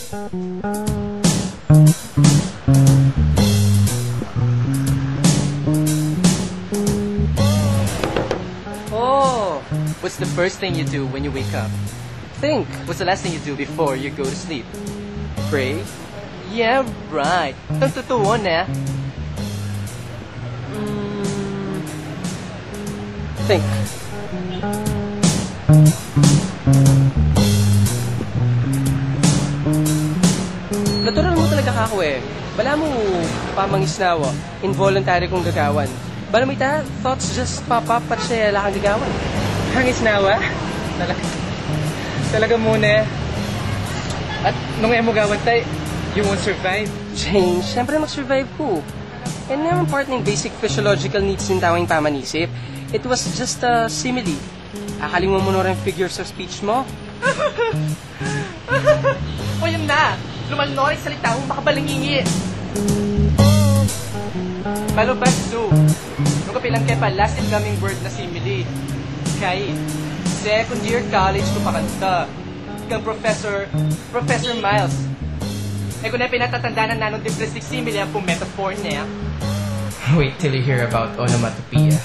Oh, what's the first thing you do when you wake up? Think, what's the last thing you do before you go to sleep? Pray? Yeah, right. Ang totoo na. Think. Natural mo talaga kako eh. Bala mo pamangisnawa. Involuntary kong gagawan. Bala mo ita, thoughts just pop up at siya lakang gagawan. Hangisnawa? Talaga muna. At nung mo gawan tayo, you won't survive. Change, siyempre mag-survive ko. And naman part ng basic physiological needs ng tawang pamanisip. It was just a simile. Akaling mo rin figures of speech mo. O yun na! Lumalnoy salita mong makabalingingi. Balubag zoo. Nung kapilang kepa, last incoming word na simile. Kay, second year college ko pakanta. Ikang Professor Miles. Eh kung na pinatatandaan na nanong depressive simile ang pong metaphor niya. Wait till you hear about onomatopoeia.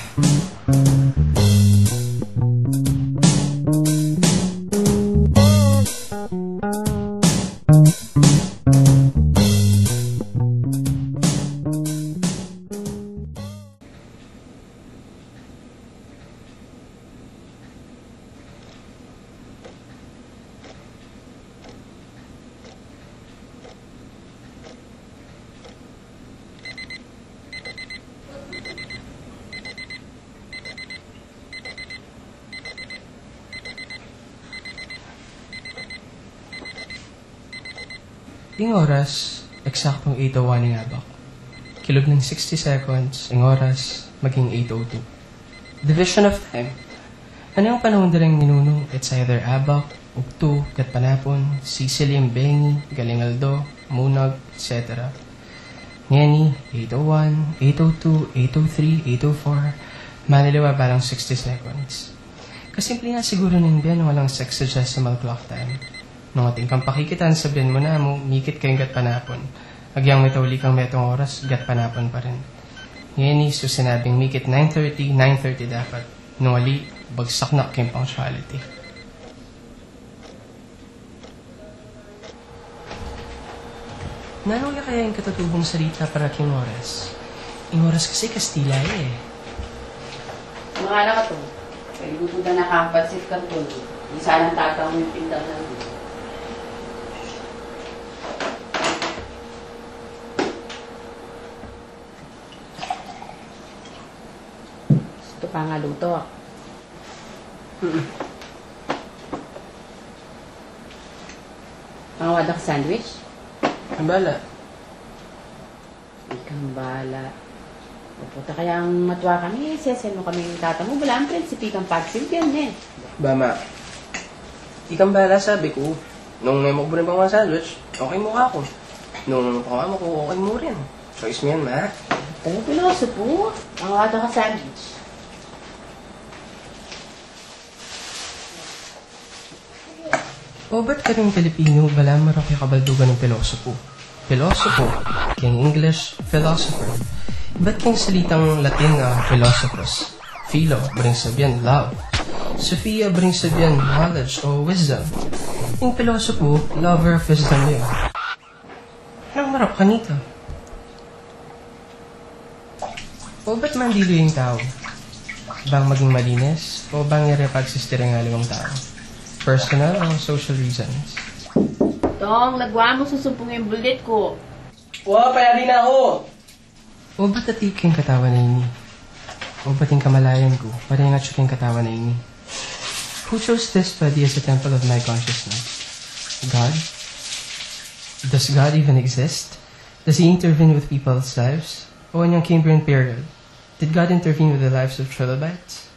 Ing oras, eksaktong 8:01 ng abak. Kilog ng 60 seconds, ing oras, maging 8:02. Division of time. Ano yung panahon dalang ninunong? It's either abak, ukto, gatpanapon, sisilim, bengi, galingaldo, munag, etc. Ngeni, 8:01, 8:02, 8:03, 8:04, maniliwa balang 60 seconds. Kasimple nga siguro ng biyan walang sexagesimal clock time. Nung ating kang pakikitan, sabihin mo na mo, mikit kayong gatpanapon. Agyang metawli kang metong oras, gatpanapon pa rin. Ngayon so sinabing mikit 9:30, 9:30 dapat. Nung ali, bagsak na kayong punctuality. Nanuya kaya yung katutubong salita para king oras? Yung oras kasi Kastila eh. Mga anak ka to, pwede gutuda na kapansit ka to. Isa lang tatawang yung pintal na to. Ito pa nga luto. Pangawad ako sandwich? Ang bala. Ikang bala. Pupunta kaya ang matuwa kami, sesen mo kami yung tata mo. Wala ang prinsipi kang pagsil yan eh. Bama, ikang bala sabi ko. Nung may mukburin pang mga sandwich, okay mo ka ako. Nung pakama ko, okay mo rin. Choice mo yan, ma. Tayo piloso po. Pangawad ako sandwich. O ba't ka rin Pilipino, bala maraki kabaldugan ng pilosopo? Pilosopo, king English, philosopher. Ba't kang salitang Latin philosophos? Philo brings sabihan love. Sophia brings sabihan knowledge o wisdom. Yung pilosopo, lover of wisdom yun. Anong marap ka nito? O ba't mandilo yung tao? Bang maging malinis? O bang irepag-sistira ng alimang tao? Personal o social reasons? Tong, lagwa mo susumpong yung bullet ko. Wow, payari na ako! O ba't atik yung katawan na ini? O ba't yung kamalayan ko? Para yung atsuk yung katawan na ini? Who chose this body as a temple of my consciousness? God? Does God even exist? Does He intervene with people's lives? O in yung Cambrian period, did God intervene with the lives of trilobites?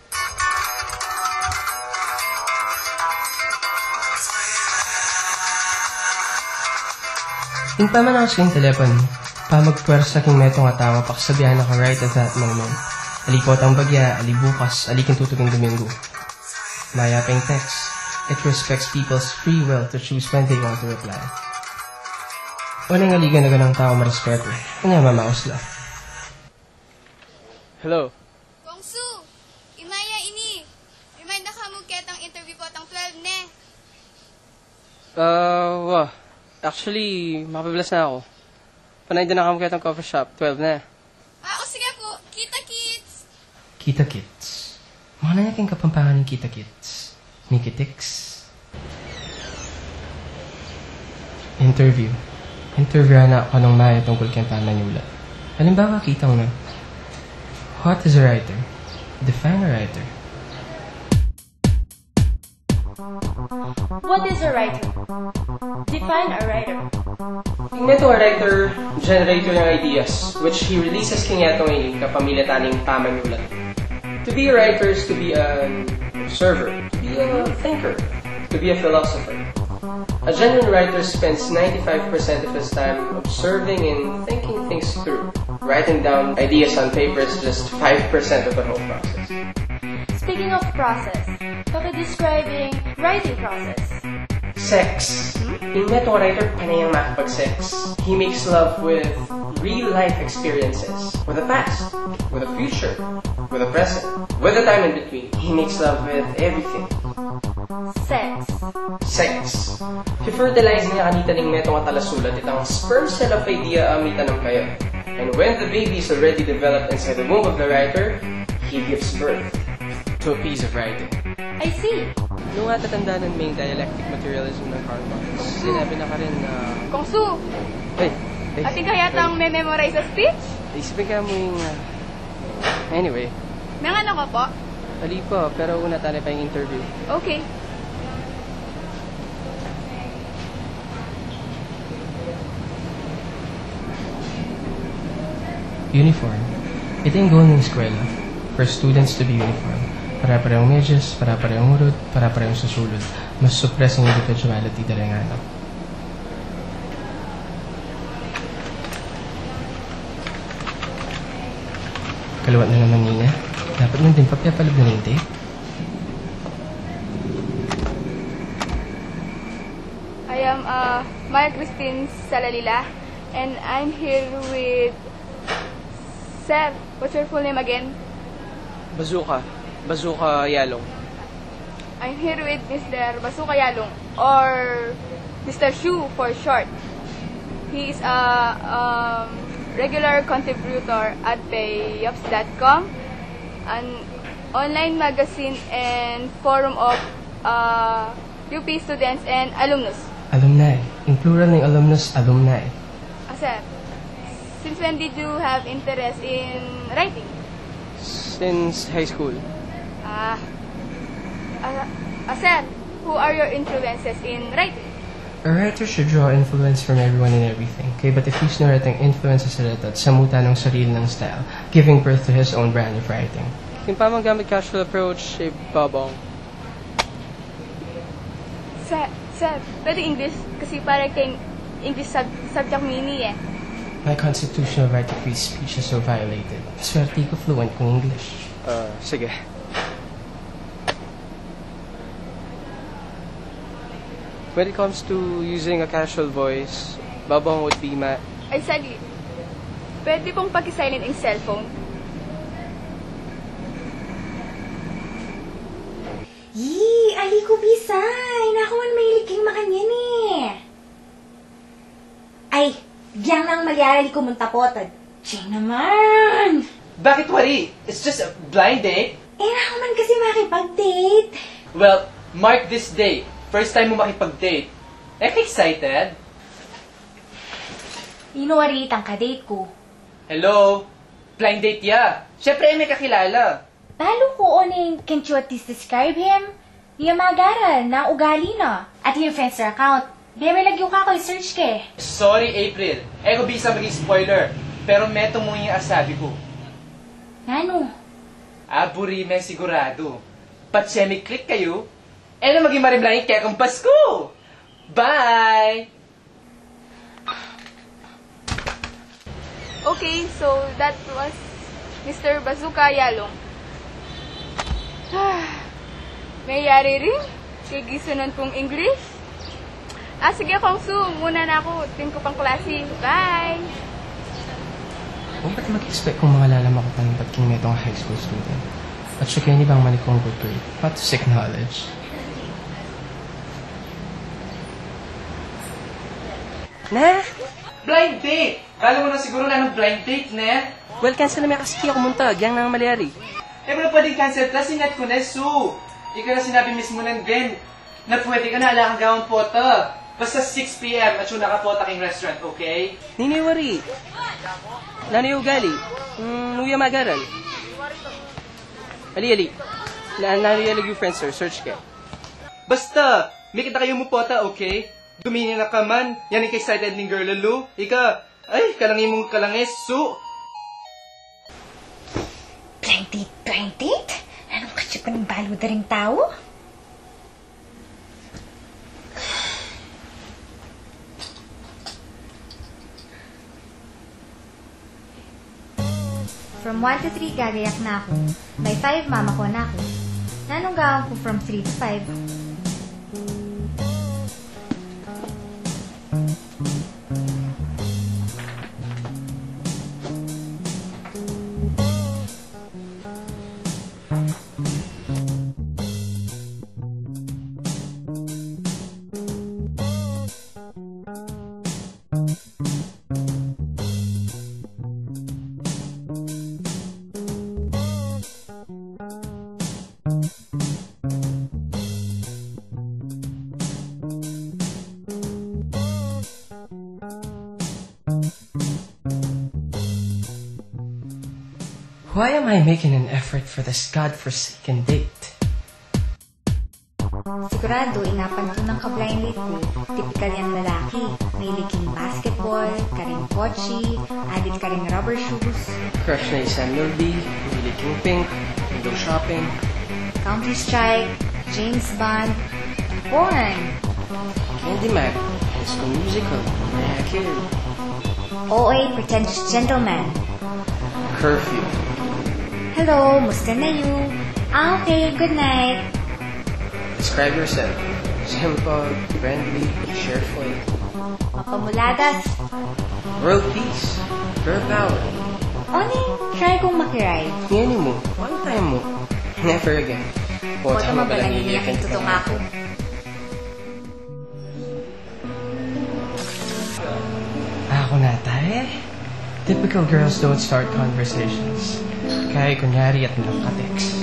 Yung pamanaw sa yung telepono, pamagpwersa king metong atawa pakasabihan ako right at that moment. Alikot ang bagya, alibukas, alikin tutuging Domingo. Mayaping text, it respects people's free will to choose when they want to reply. Unang aligan na ganang tao marespeto. Kanya mamaos lang. Hello. Kongsu, imaya ini. Remind na ka mo ketang interview po tang 12 ne. Actually, makapabilas na ako. Panay din na kami kitang coffee shop, 12 na. O sige po, kita kids. Kita Kits. Mga nanyaking kapampangan ng Kita Kits. Nikitix. Interview. Interviewan na ako ng maya tungkol kayong pamanyulat. Halimbawa, kita mo na. What is a writer? Define a writer. What is a writer? Define a writer. Tingneto a writer, generator ng ideas, which he releases kinyato ngayon kapamilataning pamanyulat. To be a writer is to be an observer, to be a thinker, to be a philosopher. A genuine writer spends 95% of his time observing and thinking things through. Writing down ideas on paper is just 5% of the whole process. Speaking of process, describing writing process. Sex. Yung neto writer, panayang makapag-sex. He makes love with real-life experiences. With the past. With the future. With the present. With the time in between. He makes love with everything. Sex. Sex. I-fertilize niya kanita ng neto nga talasulat itang sperm cell of idea amita ng kayo. And when the baby is already developed inside the womb of the writer, he gives birth to a piece of writing. I see. Nung nga tatandaan ng main dialectic materialism ng Karl Marx, sinabi na ka rin na... Kongsu, Hey! ating kaya tang may memorize sa speech? Isipin ka mo yung... Anyway, Nangan ako po. ali po, pero una tayo pa yung interview. Okay. Uniform. Ito yung goal ng eskwela. For students to be uniform. Para-parehong medyas, para-parehong urod, para-parehong susulod. Mas suppress ang individuality dahil nga ano. Kaluwat na naman niya. Dapat nun din papapalab na yung tape. I am Maya Christine Salalila, and I'm here with Sir. What's your full name again? Bazooka. Bazooka Yalong. I'm here with Mr. Basuka Yalong, or Mr. Shu for short. He is a regular contributor at payops.com, an online magazine and forum of UP students and alumnus. Alumni. In plural ng alumnus, alumni. Sir, since when did you have interest in writing? Since high school. Sir, who are your influences in writing? A writer should draw influence from everyone and everything. Kaya ba't if he's naratang influence sa salita at samuta ng sarili ng style, giving birth to his own brand of writing. Yung pamanggamit casual approach, babong. Sir, pwede English? Kasi para kayong English subject mini eh. My constitutional right to free speech is so violated. Swerte ko fluent kung English. Sige. When it comes to using a casual voice, babong would be Ay, saglit. Pwede pong pag-silent ang cellphone? Yee, ali ko bisay. Nakawan may liking makanyan eh. Ay, diyan lang magyari ko muntapotad. Siya naman. Bakit wari? It's just a blind date. Eh, nakaman kasi makipag-date. Well, mark this day. First time mo makipag-date. Excited? Inuwarit ang kadate ko. Hello? Blind date ya. Siyempre, may kakilala. Talo ko oning can't you at least describe him? Niya magaral na ugali na. At yung Friendster account. Bebe lagyo ka ko search ke. Sorry, April. Ego bisa maging spoiler. Pero meto mo yung asabi ko. Nano? Aburi may sigurado. Pat siya may click kayo, na maging marimlaing kaya kang Pasko! Bye! Okay, so that was Mr. Bazooka Yalong. May yari rin? Kay gisunan pong English? Sige, Kongsu. Muna na ako. Team ko pang klase. Bye! Huwag ba't mag-expect kung mga lalaman ko pa ng ba't king netong high school student? At siya kayo ni bang manikong good grade? Not to seek knowledge. Na? Blind date! Kala mo na siguro na ng blind date, na? Well, cancel na may kasi ako muntag. Yang nang malayari. Wala pwedeng cancel ta, sinat ko na, Sue. Ikaw na sinabi mismo ng Ben na pwede ka na ala kang gawang pota. Basta 6 p.m. at yung nakapota king restaurant, okay? Niniwari. Nani ugali. Nuya magaral. Ali. Nariyalag yung friends, sir. Search ka. Basta, may kita kayo mo pota, okay? Dumini na ka man. Yan yung excited ng girl, Lulu. Ay, kalangin mong kalangis, Sue. Blind date? Anong kasi pa ng baluda ring tao? From 1 to 3, gagayak na ako. By 5, mama ko na ako. Nanunggawan ko from 3 to 5. Why am I making an effort for this godforsaken date? Sigurado, inapan ko ng ka-blind date ko. Typical yung lalaki. May liking basketball, karing kotse, adit karing rubber shoes, Crush na Samuel B. Really king pink. Window shopping. Counter-Strike, James Bond, porn, Candyman. High School Musical. Mariah Carey. OA pretentious gentleman. Curfew. Hello, musta na you? Okay, good night. Describe yourself. Simple, friendly, cheerful. Mapamuladas. World peace. Girl power. Oni, try kong makiray. Yan mo. One time mo. Never again. Boto mabalang iniyakin tutong ako. Ako na tayo. Typical girls don't start conversations. Kaya kunyari at nakateks.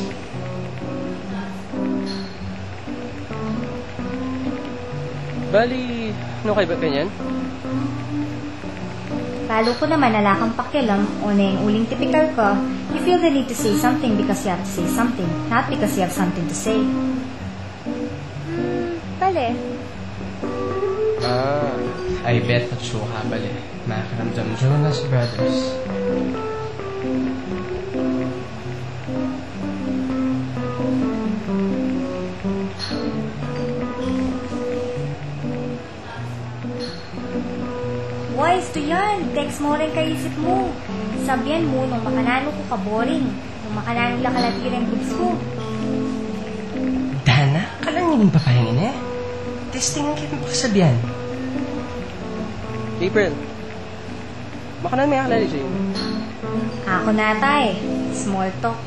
Bali, ano kayo ba ganyan? Lalo ko naman ala kang pakialam o na yung uling typical ko. You feel the need to say something because you have to say something, not because you have something to say. Bale. I bet at sure ka bali. Makaramdam Jonas Brothers. Boys, to yan. Text mo rin kaisip mo. Sabihan mo nung makanano ko ka-boring. Nung makanano lang kalatirin goods ko. Dana, kalangin yung papahingin eh. Testingan kita mo kasabihan. April, makanan may akalali sa'yo. Ako na tay. Small talk.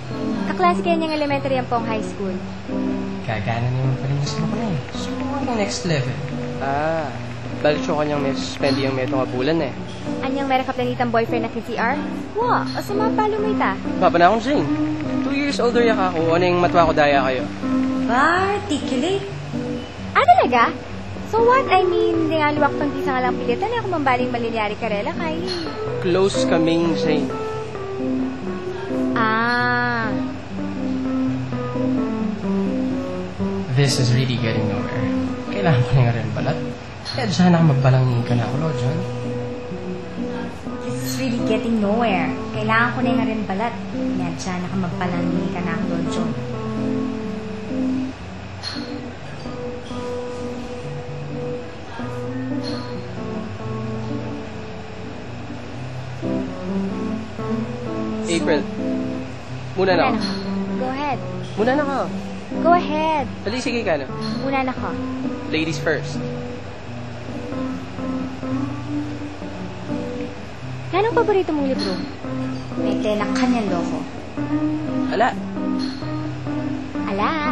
Kaklase kayo niyang elementary ang pong high school. Gagana naman pa rin yung smoke na eh. Subukan yung next level. Balik siya kanyang may suspendi yung meto nga bulan eh. Anyang meron ka planitang boyfriend na si CR? Wa, o sa mga palo mo ita. Papa na akong Jane. 2 years older yak ako, ano yung matwa ko daya kayo? Articulate. Talaga? So what? I mean, di nga luwak pang tisa nga lang pilitan na ako mambaling malinyari karela kay... Close kaming Jane. This is really getting nowhere. Kailangan ko na nga rin balat. Kaya sana ka magbalangin ka na ako, John. This is really getting nowhere. Kailangan ko na nga rin balat. Yan siya, nakamagpalangin ka na ako, John. April, muna na ako. Go ahead. Muna na ako. Go ahead. Dali, sige ka na. Muna na ko. Ladies first. Anong paborito mong libro? May tenak kanyan loko. Ala, Ala,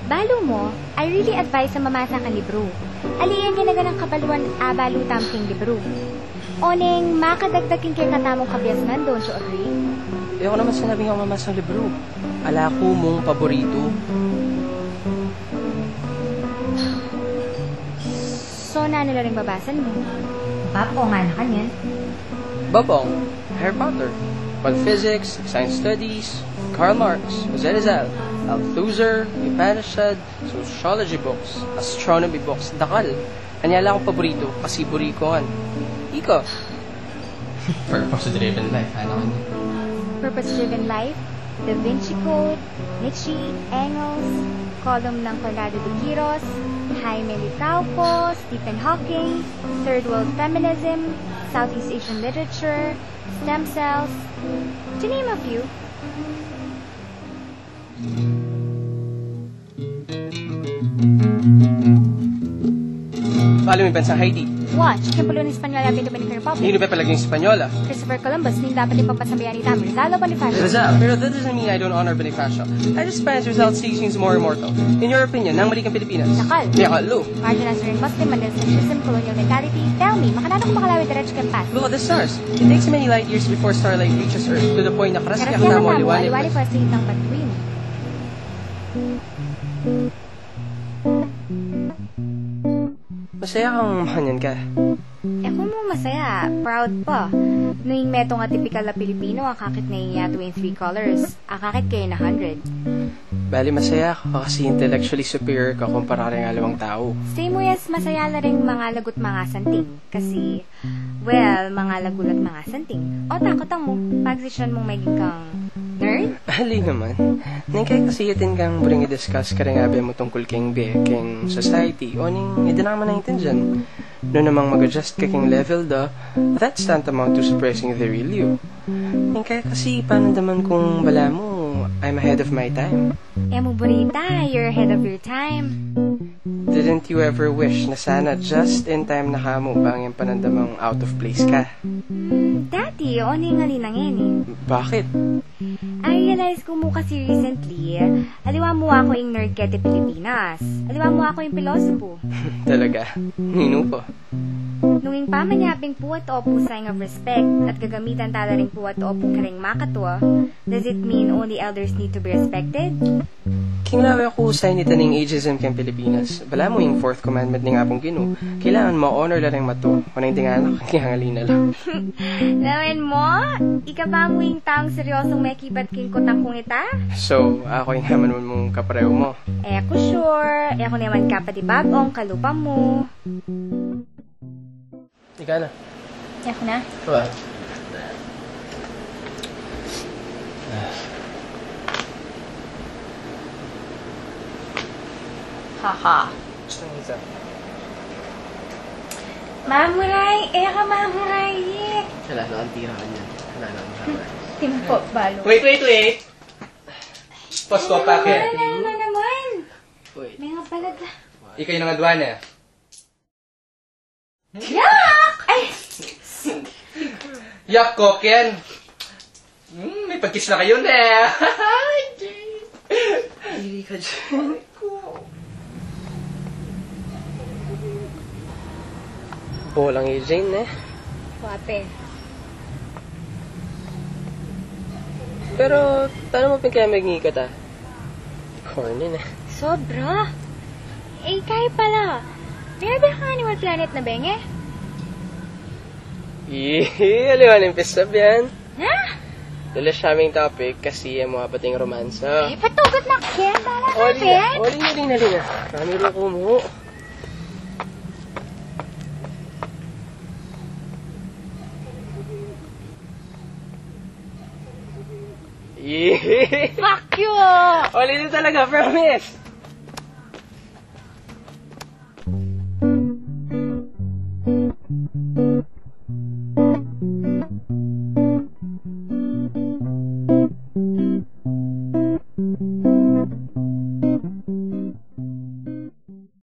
balo mo, I really advise sa mamasa ka libro. Aliyan nga na ng kabaluan balutam king libro. Oneng makadagdag king kay katamong kabiasnan, don't you agree? ayoko naman sinabi nga mamasang libro. Ala ko mong paborito. So, na nila rin babasan mo? Papo nga na kanyan. Babong, Harry Potter, Physics, Science Studies, Karl Marx, Jose Rizal, Althusser, Upanishad, Sociology books, Astronomy books, Dakal. Kanyala akong paborito kasi buri ko kan. Iko. Purpose-driven life, ano kanya? Purpose-driven life, Da Vinci Code, Nietzsche, Engels, column ng Colado de Quiros, Jaime Licauco, Stephen Hawking, Third World Feminism, Southeast Asian Literature, Stem Cells, to name a few. Paano may bansang Haiti? Watch, Kimpolo ng Espanyola, Dominican Republic. Hindi ba palaging Espanyola? Christopher Columbus, ning dapat ipagpasabayan ni Dami Rizal o Bonifacio. Rizal, pero that doesn't mean I don't honor Bonifacio. I just find Rizal's teachings more immortal. In your opinion, nang mali kang Pilipinas? Nakal. Yakalo. Marginalized rin Muslim, Mandelsism, colonial mentality. Tell me, makanano kung makalawi diretso kang path. Look at the stars. It takes many light years before starlight reaches Earth to the point na karas kaya mo liwanag. Aliwali pa sa hitang batuin. Masaya kang mahanyan ka. Kung mo masaya, proud pa. Noing meto nga typical na Pilipino, akakit na iya tuwing 3 colors. Akakit kayo na 100. Bali masaya ka kasi intellectually superior ka kumpara rin alawang tao. Same way as masaya na rin mga lagot mga santing. Kasi, well, mga lagulat mga santing. O takot mo, pag-session mong may kang nerd? Ali naman. Ningkay kasi yatin kang bring i-discuss ka rin mo tungkol king king society. O ning hindi na naman naintindihan. No namang mag-adjust ka king level da, that's tantamount to suppressing the real you. Ningkay kasi paano naman kung bala mo, I'm ahead of my time. Mo burita, you're ahead of your time. Didn't you ever wish na sana just in time na kamo bang yung panandamang out of place ka? Dati, o ning alinangin eh. Bakit? I realize ko mo kasi recently, aliwa mo ako yung nerd kete Pilipinas. Aliwa mo ako yung pilosopo. Talaga? Nino po? Nunging pamanyaping puwat o pusay of respect at gagamitan tala ring puwat o karing makatwa, does it mean only elders need to be respected? Kinglawi ako usay ni taning ageism kang Pilipinas. Bala mo yung fourth commandment ni nga pong Gino. Kailangan mo-honor lang mato. Kung hindi nga anak, kihangalina lang. Lawan mo? Ika ba mo yung taong seryosong may kipat kinkotang kong ita? So, ako yung naman mong kapareho mo. Ako sure. Ako naman kapatibagong kalupa mo. Ika na. Ako na. Diba? Haha. Gusto ng isa. Mamuray! Ka mamuray! Wala na ang tira niya. Wala na ang tira. Timpo, balo. Wait! Post ko pa kaya. Wala naman! Wait. May nga palag. Ikaw yung nangadwana. Yak! Ay! Yak ko, Ken! May pagkiss na kayo na. Hindi ka dyan. Bolang yung Jane, eh. Wape. Pero, paano mo pinkamaging ka ta? Corny na. Sobra. Kaya pala. Meron ka Animal Planet na benge? Aliwan yung pisab yan. Ha? Dala siya aming topic kasi yung mga bating romansa. Patugot na kaya pala natin. Oli na. Kami rin ko mo. Fuck you! Oli na talaga, promise!